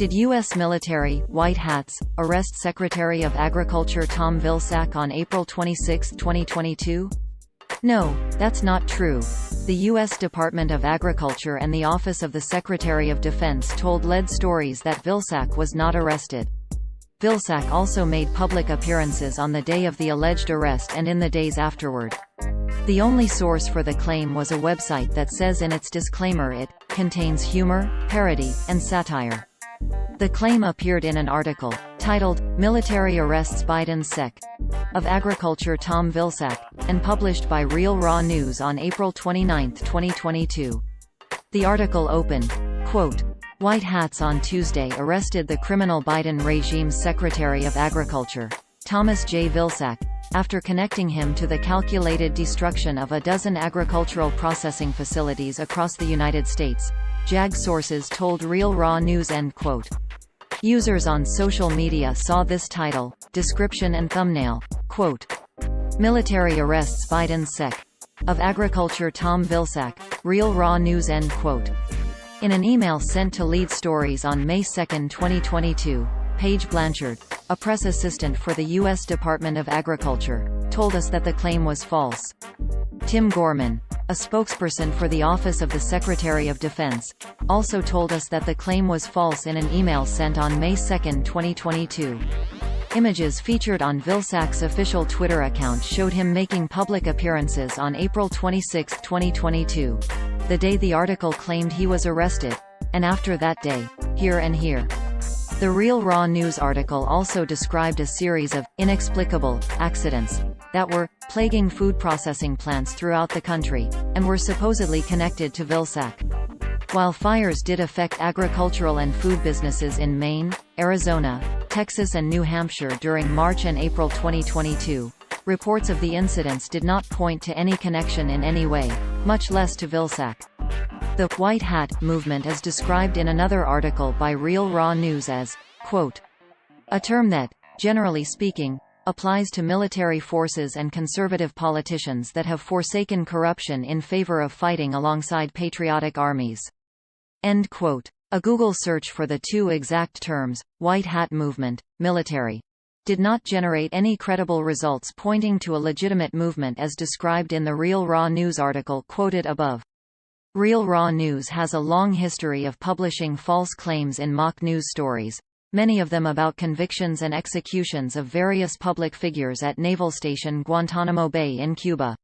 Did U.S. military, White Hats, arrest Secretary of Agriculture Tom Vilsack on April 26, 2022? No, that's not true. The U.S. Department of Agriculture and the Office of the Secretary of Defense told lead stories that Vilsack was not arrested. Vilsack also made public appearances on the day of the alleged arrest and in the days afterward. The only source for the claim was a website that says in its disclaimer it contains humor, parody, and satire. The claim appeared in an article, titled, "Military Arrests Biden's Sec. of Agriculture Tom Vilsack," and published by Real Raw News on April 29, 2022. The article opened, quote, "White Hats on Tuesday arrested the criminal Biden regime's Secretary of Agriculture, Thomas J. Vilsack, after connecting him to the calculated destruction of a dozen agricultural processing facilities across the United States," JAG sources told Real Raw News. End quote. Users on social media saw this title, description and thumbnail, quote, "Military arrests Biden's Sec. of Agriculture Tom Vilsack, Real Raw News." End quote. In an email sent to Lead Stories on May 2, 2022, Paige Blanchard, a press assistant for the U.S. Department of Agriculture, told us that the claim was false. Tim Gorman, a spokesperson for the Office of the Secretary of Defense, also told us that the claim was false in an email sent on May 2, 2022. Images featured on Vilsack's official Twitter account showed him making public appearances on April 26, 2022, the day the article claimed he was arrested, and after that day, here and here. The Real Raw News article also described a series of inexplicable accidents that were plaguing food processing plants throughout the country, and were supposedly connected to Vilsack. While fires did affect agricultural and food businesses in Maine, Arizona, Texas and New Hampshire during March and April 2022, reports of the incidents did not point to any connection in any way, much less to Vilsack. The White Hat movement is described in another article by Real Raw News as, quote, "a term that, generally speaking, applies to military forces and conservative politicians that have forsaken corruption in favor of fighting alongside patriotic armies." End quote. A Google search for the two exact terms, White Hat movement, military, did not generate any credible results pointing to a legitimate movement as described in the Real Raw News article quoted above. Real Raw News has a long history of publishing false claims in mock news stories, many of them about convictions and executions of various public figures at Naval Station Guantanamo Bay in Cuba.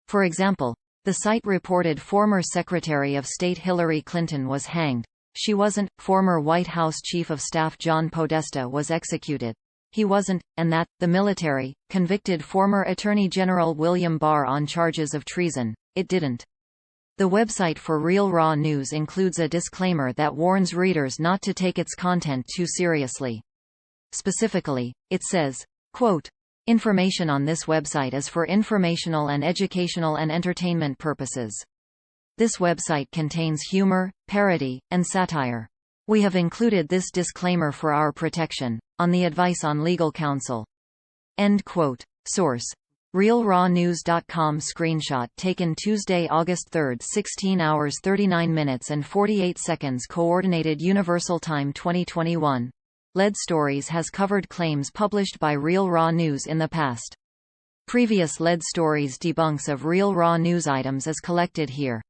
For example, the site reported former Secretary of State Hillary Clinton was hanged. She wasn't. Former White House Chief of Staff John Podesta was executed. He wasn't, and that, the military, convicted former Attorney General William Barr on charges of treason. It didn't. The website for Real Raw News includes a disclaimer that warns readers not to take its content too seriously. Specifically, it says, quote, "Information on this website is for informational and educational and entertainment purposes. This website contains humor, parody, and satire. We have included this disclaimer for our protection, on the advice on legal counsel." End quote. Source: RealRawNews.com. Screenshot taken Tuesday, August 3, 16 hours 39 minutes and 48 seconds. Coordinated Universal Time 2021. Lead Stories has covered claims published by Real Raw News in the past. Previous Lead Stories debunks of Real Raw News items is collected here.